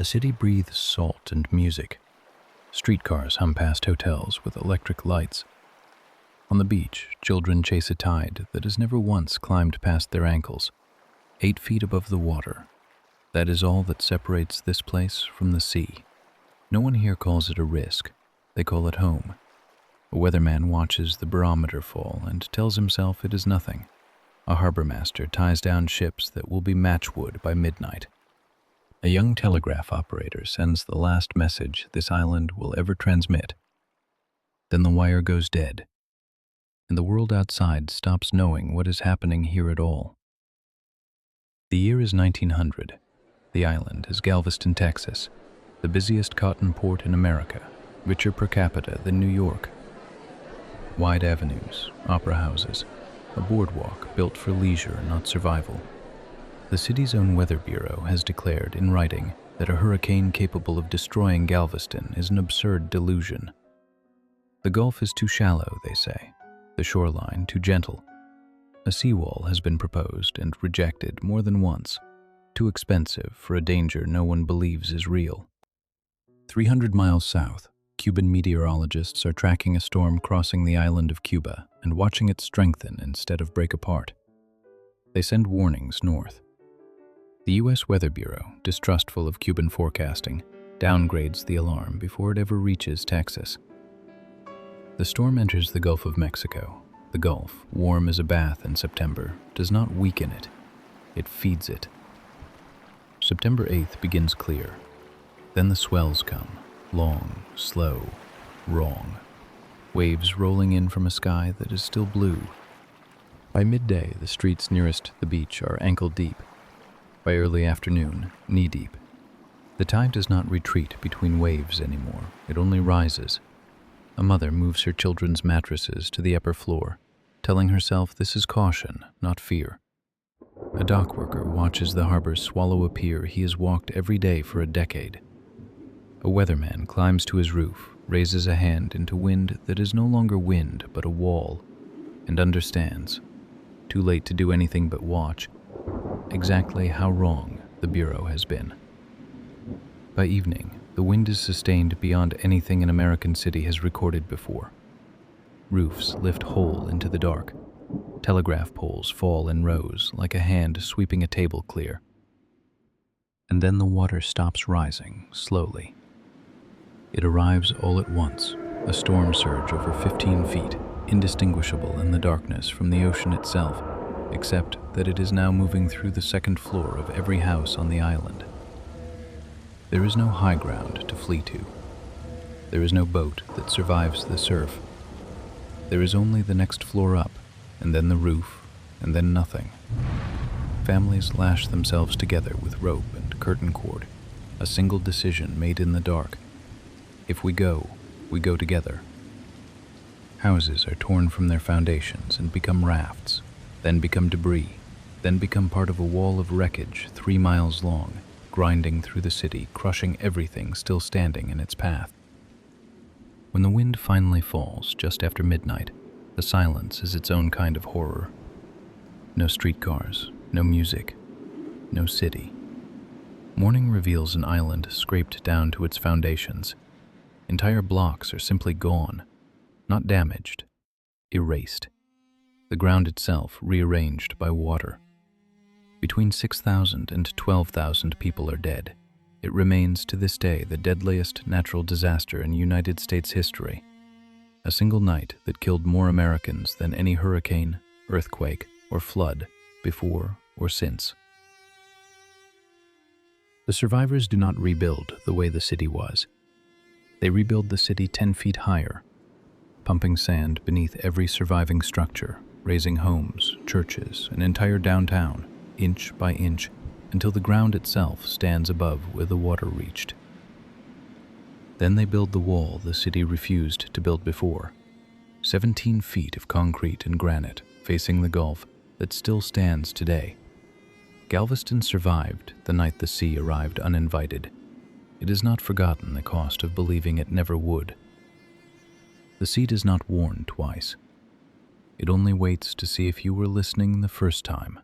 The city breathes salt and music. Streetcars hum past hotels with electric lights. On the beach, children chase a tide that has never once climbed past their ankles, 8 feet above the water. That is all that separates this place from the sea. No one here calls it a risk. They call it home. A weatherman watches the barometer fall and tells himself it is nothing. A harbor master ties down ships that will be matchwood by midnight. A young telegraph operator sends the last message this island will ever transmit. Then the wire goes dead, and the world outside stops knowing what is happening here at all. The year is 1900. The island is Galveston, Texas, the busiest cotton port in America, richer per capita than New York. Wide avenues, opera houses, a boardwalk built for leisure, not survival. The city's own weather bureau has declared in writing that a hurricane capable of destroying Galveston is an absurd delusion. The Gulf is too shallow, they say, the shoreline too gentle. A seawall has been proposed and rejected more than once, too expensive for a danger no one believes is real. 300 miles south, Cuban meteorologists are tracking a storm crossing the island of Cuba and watching it strengthen instead of break apart. They send warnings north. The U.S. Weather Bureau, distrustful of Cuban forecasting, downgrades the alarm before it ever reaches Texas. The storm enters the Gulf of Mexico. The Gulf, warm as a bath in September, does not weaken it. It feeds it. September 8th begins clear. Then the swells come, long, slow, wrong. Waves rolling in from a sky that is still blue. By midday, the streets nearest the beach are ankle-deep. By early afternoon, knee-deep. The tide does not retreat between waves anymore. It only rises. A mother moves her children's mattresses to the upper floor, telling herself this is caution, not fear. A dock worker watches the harbor swallow a pier he has walked every day for a decade. A weatherman climbs to his roof, raises a hand into wind that is no longer wind but a wall, and understands, too late to do anything but watch, exactly how wrong the Bureau has been. By evening, the wind is sustained beyond anything an American city has recorded before. Roofs lift whole into the dark. Telegraph poles fall in rows like a hand sweeping a table clear. And then the water stops rising, slowly. It arrives all at once, a storm surge over 15 feet, indistinguishable in the darkness from the ocean itself, except that it is now moving through the second floor of every house on the island. There is no high ground to flee to. There is no boat that survives the surf. There is only the next floor up, and then the roof, and then nothing. Families lash themselves together with rope and curtain cord, a single decision made in the dark. If we go together. Houses are torn from their foundations and become rafts, then become debris, then become part of a wall of wreckage 3 miles long, grinding through the city, crushing everything still standing in its path. When the wind finally falls just after midnight, the silence is its own kind of horror. No streetcars, no music, no city. Morning reveals an island scraped down to its foundations. Entire blocks are simply gone, not damaged, erased. The ground itself rearranged by water. Between 6,000 and 12,000 people are dead. It remains to this day the deadliest natural disaster in United States history. A single night that killed more Americans than any hurricane, earthquake, or flood before or since. The survivors do not rebuild the way the city was. They rebuild the city 10 feet higher, pumping sand beneath every surviving structure, raising homes, churches, an entire downtown, inch by inch, until the ground itself stands above where the water reached. Then they build the wall the city refused to build before, 17 feet of concrete and granite facing the Gulf that still stands today. Galveston survived the night the sea arrived uninvited. It is not forgotten the cost of believing it never would. The sea does not warn twice. It only waits to see if you were listening the first time.